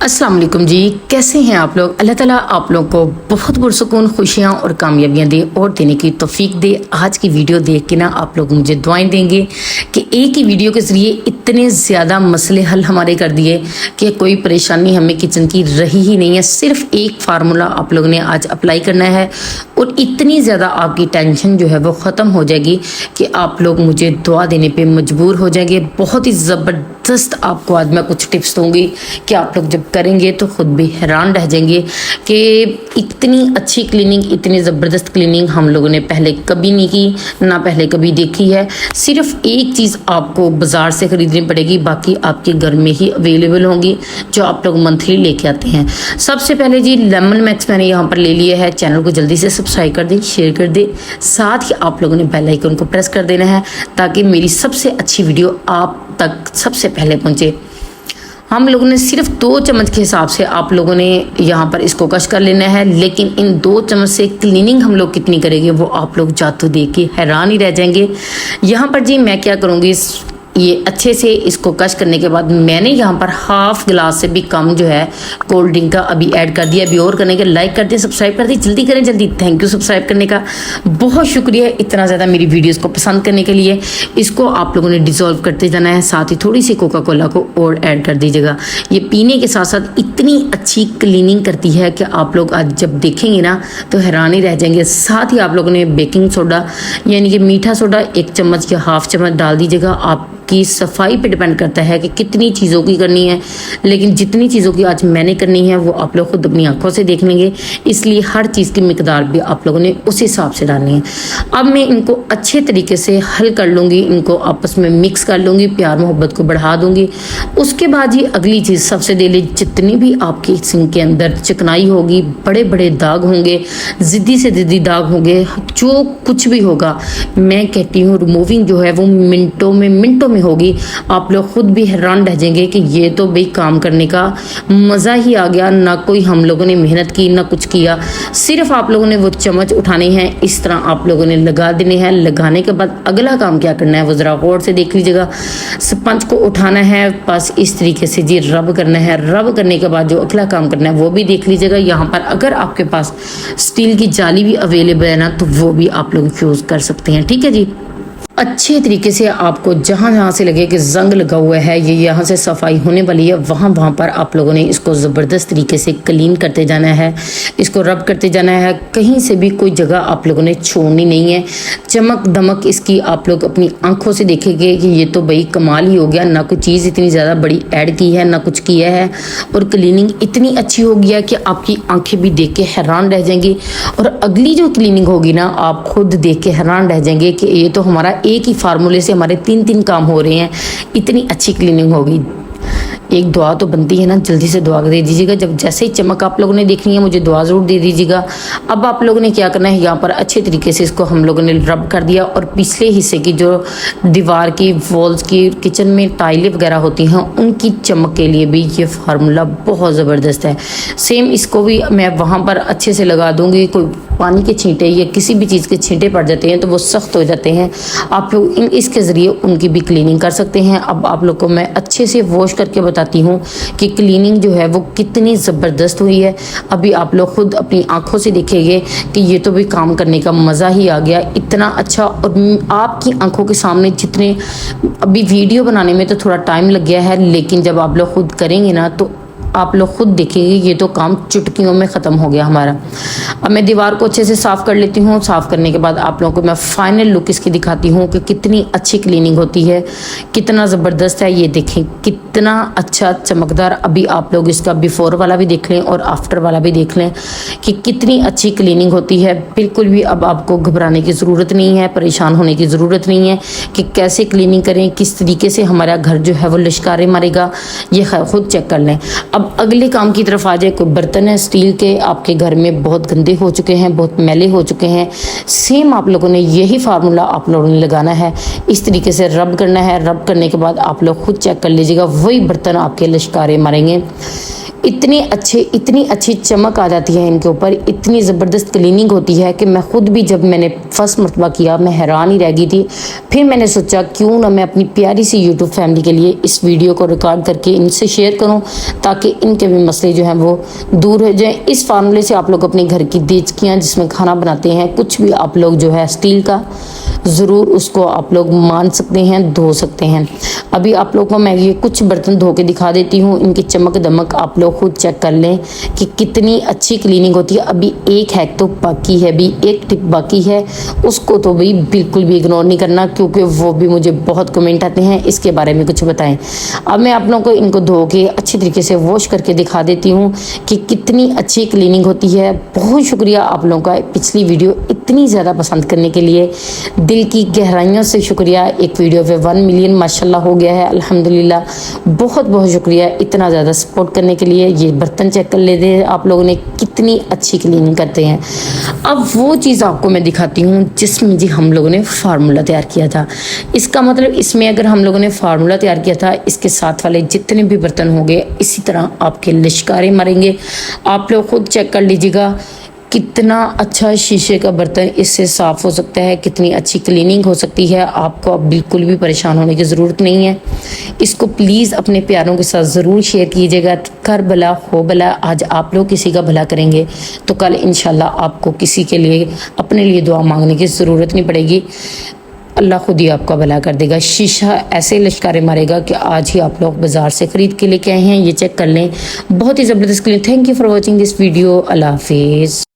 अस्सलाम वालेकुम जी, कैसे हैं आप लोग। अल्लाह ताला आप लोगों को बहुत पुरसुकून खुशियाँ और कामयाबियाँ दे और देने की तौफीक दे। आज की वीडियो देख के ना आप लोग मुझे दुआएं देंगे कि एक ही वीडियो के ज़रिए इतने ज़्यादा मसले हल हमारे कर दिए कि कोई परेशानी हमें किचन की रही ही नहीं है। सिर्फ एक फार्मूला आप लोगों ने आज अप्लाई करना है और इतनी ज़्यादा आपकी टेंशन जो है वो ख़त्म हो जाएगी कि आप लोग मुझे दुआ देने पर मजबूर हो जाएंगे। बहुत ही ज़बरदस्त आपको आज मैं कुछ टिप्स दूँगी कि आप लोग जब करेंगे तो ख़ुद भी हैरान रह जाएंगे कि इतनी अच्छी क्लीनिंग, इतनी ज़बरदस्त क्लीनिंग हम लोगों ने पहले कभी नहीं की, ना पहले कभी देखी है। सिर्फ एक चीज़ आपको बाज़ार से ख़रीदनी पड़ेगी, बाकी आपके घर में ही अवेलेबल होंगी जो आप लोग मंथली लेके आते हैं। सबसे पहले जी लेमन मैक्स मैंने यहाँ पर ले लिया है। चैनल को जल्दी से सब्सक्राइब कर दें, शेयर कर दें, साथ ही आप लोगों ने बेल आइकन को प्रेस कर देना है ताकि मेरी सबसे अच्छी वीडियो आप तक सबसे पहले पहुँचे। हम लोगों ने सिर्फ 2 चम्मच के हिसाब से आप लोगों ने यहाँ पर इसको कश कर लेना है, लेकिन इन 2 चम्मच से क्लीनिंग हम लोग कितनी करेंगे वो आप लोग जादू देख के हैरान ही रह जाएंगे। यहाँ पर जी मैं क्या करूँगी, ये अच्छे से इसको कश करने के बाद मैंने यहाँ पर हाफ गिलास से भी कम जो है कोल्ड ड्रिंक का अभी ऐड कर दिया। अभी और करने के लाइक कर दें, सब्सक्राइब कर दें, जल्दी करें जल्दी। थैंक यू सब्सक्राइब करने का, बहुत शुक्रिया इतना ज़्यादा मेरी वीडियोस को पसंद करने के लिए। इसको आप लोगों ने डिज़ोल्व करते जाना है, साथ ही थोड़ी सी कोका कोला को और ऐड कर दीजिएगा। ये पीने के साथ साथ इतनी अच्छी क्लीनिंग करती है कि आप लोग आज जब देखेंगे ना तो हैरान ही रह जाएंगे। साथ ही आप लोगों ने बेकिंग सोडा यानी कि मीठा सोडा 1 चम्मच या हाफ चम्मच डाल दीजिएगा। आप की सफाई पे डिपेंड करता है कि कितनी चीज़ों की करनी है, लेकिन जितनी चीज़ों की आज मैंने करनी है वो आप लोग खुद अपनी आंखों से देख लेंगे, इसलिए हर चीज़ की मिकदार भी आप लोगों ने उस हिसाब से डालनी है। अब मैं इनको अच्छे तरीके से हल कर लूँगी, इनको आपस में मिक्स कर लूँगी, प्यार मोहब्बत को बढ़ा दूँगी। उसके बाद ही अगली चीज़ सबसे पहले जितनी भी आपकी सिंक के अंदर चिकनाई होगी, बड़े बड़े दाग होंगे, ज़िद्दी से ज़िद्दी दाग होंगे, जो कुछ भी होगा मैं कहती हूँ रिमूविंग जो है वो मिनटों में होगी। आप लोग खुद भी हैरान रह जाएंगे कि ये तो भाई काम करने का मज़ा ही आ गया। ना कोई हम लोगों ने मेहनत की, ना कुछ किया, सिर्फ आप लोगों ने वो चम्मच उठाने हैं, इस तरह आप लोगों ने लगा देने हैं। लगाने के बाद अगला काम क्या करना है वो ज़रा गौर से देख लीजिएगा। स्पंज को उठाना है, बस इस तरीके से जी रब करना है। रब करने के बाद जो अगला काम करना है वो भी देख लीजिएगा। यहाँ पर अगर आपके पास स्टील की जाली भी अवेलेबल है ना तो वो भी आप लोग यूज़ कर सकते हैं। ठीक है जी, अच्छे तरीके से आपको जहाँ जहाँ से लगे कि जंग लगा हुआ है, ये यहाँ से सफाई होने वाली है, वहाँ पर आप लोगों ने इसको ज़बरदस्त तरीके से क्लीन करते जाना है, इसको रब करते जाना है। कहीं से भी कोई जगह आप लोगों ने छोड़नी नहीं है। चमक दमक इसकी आप लोग अपनी आंखों से देखेंगे कि ये तो भाई कमाल ही हो गया, ना कोई चीज़ इतनी ज़्यादा बड़ी ऐड की है, ना कुछ किया है, और क्लीनिंग इतनी अच्छी हो गया कि आपकी आँखें भी देख के हैरान रह जाएंगी। और अगली जो क्लीनिंग होगी ना आप खुद देख के हैरान रह जाएंगे कि ये तो हमारा एक ही फार्मूले से हमारे 3 काम हो रहे हैं, इतनी अच्छी क्लीनिंग होगी। एक दुआ तो बनती है ना, जल्दी से दुआ दे दीजिएगा। जब जैसे ही चमक आप लोगों ने देखनी है मुझे दुआ ज़रूर दे दीजिएगा। अब आप लोगों ने क्या करना है, यहाँ पर अच्छे तरीके से इसको हम लोगों ने रब कर दिया और पिछले हिस्से की जो दीवार की वॉल्स की किचन में टाइलें वगैरह होती हैं उनकी चमक के लिए भी ये फार्मूला बहुत ज़बरदस्त है। सेम इसको भी मैं वहाँ पर अच्छे से लगा दूँगी। कोई पानी के छींटे या किसी भी चीज़ के छींटे पड़ जाते हैं तो वो सख्त हो जाते हैं, आप लोग इसके ज़रिए उनकी भी क्लीनिंग कर सकते हैं। अब आप लोग को मैं अच्छे से वॉश करके बताती हूँ कि क्लीनिंग जो है वो कितनी ज़बरदस्त हुई है। अभी आप लोग खुद अपनी आंखों से देखेंगे कि ये तो भी काम करने का मज़ा ही आ गया, इतना अच्छा। और आपकी आंखों के सामने जितने अभी वीडियो बनाने में तो थोड़ा टाइम लग गया है, लेकिन जब आप लोग खुद करेंगे ना तो आप लोग खुद देखेंगे ये तो काम चुटकियों में ख़त्म हो गया हमारा। अब मैं दीवार को अच्छे से साफ़ कर लेती हूँ। साफ़ करने के बाद आप लोगों को मैं फाइनल लुक इसकी दिखाती हूँ कि कितनी अच्छी क्लीनिंग होती है, कितना ज़बरदस्त है। ये देखें कितना अच्छा चमकदार। अभी आप लोग इसका बिफ़ोर वाला भी देख लें और आफ्टर वाला भी देख लें कि कितनी अच्छी क्लीनिंग होती है। बिल्कुल भी अब आपको घबराने की ज़रूरत नहीं है, परेशान होने की ज़रूरत नहीं है कि कैसे क्लीनिंग करें, किस तरीके से हमारा घर जो है वो लिश्कारे मारेगा। ये खुद चेक कर लें। अब अगले काम की तरफ आ जाए। कोई बर्तन है स्टील के आपके घर में बहुत गंदे हो चुके हैं, बहुत मैले हो चुके हैं, सेम आप लोगों ने यही फार्मूला आप लोगों ने लगाना है। इस तरीके से रब करना है। रब करने के बाद आप लोग खुद चेक कर लीजिएगा, वही बर्तन आपके लिश्कारे मारेंगे। इतनी अच्छी चमक आ जाती है इनके ऊपर, इतनी ज़बरदस्त क्लीनिंग होती है कि मैं ख़ुद भी जब मैंने फर्स्ट मरतबा किया मैं हैरान ही रह गई थी। फिर मैंने सोचा क्यों ना मैं अपनी प्यारी सी यूट्यूब फैमिली के लिए इस वीडियो को रिकॉर्ड करके इनसे शेयर करूं, ताकि इनके भी मसले जो हैं वो दूर हो जाएं। इस फार्मूले से आप लोग अपने घर की देचकियाँ जिसमें खाना बनाते हैं, कुछ भी आप लोग जो है स्टील का, ज़रूर उसको आप लोग मान सकते हैं, धो सकते हैं। अभी आप लोग को मैं ये कुछ बर्तन धो के दिखा देती हूँ, इनकी चमक दमक आप लोग खुद चेक कर लें कि कितनी अच्छी क्लीनिंग होती है। अभी एक हैक तो बाकी है, अभी एक टिप बाकी है, उसको तो भाई बिल्कुल भी इग्नोर नहीं करना, क्योंकि वो भी मुझे बहुत कमेंट आते हैं इसके बारे में कुछ बताएं। अब मैं आप लोगों को इनको धो के अच्छी तरीके से वॉश करके दिखा देती हूँ कि कितनी अच्छी क्लीनिंग होती है। बहुत शुक्रिया आप लोगों का पिछली वीडियो इतनी ज़्यादा पसंद करने के लिए, दिल की गहराइयों से शुक्रिया। एक वीडियो पे 1 मिलियन माशाल्लाह हो गया है अल्हम्दुलिल्लाह। बहुत बहुत शुक्रिया इतना ज़्यादा सपोर्ट करने के लिए। ये बर्तन चेक कर लेते हैं आप लोगों ने, कितनी अच्छी क्लीनिंग करते हैं। अब वो चीज़ आपको मैं दिखाती हूँ जिसमें जी हम लोगों ने फार्मूला तैयार किया था। इसका मतलब इसमें अगर हम लोगों ने फार्मूला तैयार किया था, इसके साथ वाले जितने भी बर्तन होंगे इसी तरह आपके लिश्कारे मरेंगे। आप लोग खुद चेक कर लीजिएगा कितना अच्छा शीशे का बर्तन इससे साफ़ हो सकता है, कितनी अच्छी क्लीनिंग हो सकती है। आपको अब बिल्कुल भी परेशान होने की ज़रूरत नहीं है। इसको प्लीज़ अपने प्यारों के साथ ज़रूर शेयर कीजिएगा। कर भला हो भला, आज आप लोग किसी का भला करेंगे तो कल इंशाल्लाह आपको किसी के लिए अपने लिए दुआ मांगने की ज़रूरत नहीं पड़ेगी। अल्लाह खुद ही आपका भला कर देगा। शीशा ऐसे लश्कारे मारेगा कि आज ही आप लोग बाज़ार से ख़रीद के लेके आए हैं। ये चेक कर लें, बहुत ही ज़बरदस्त clean. Thank you for watching this video. अल्लाह हाफिज़।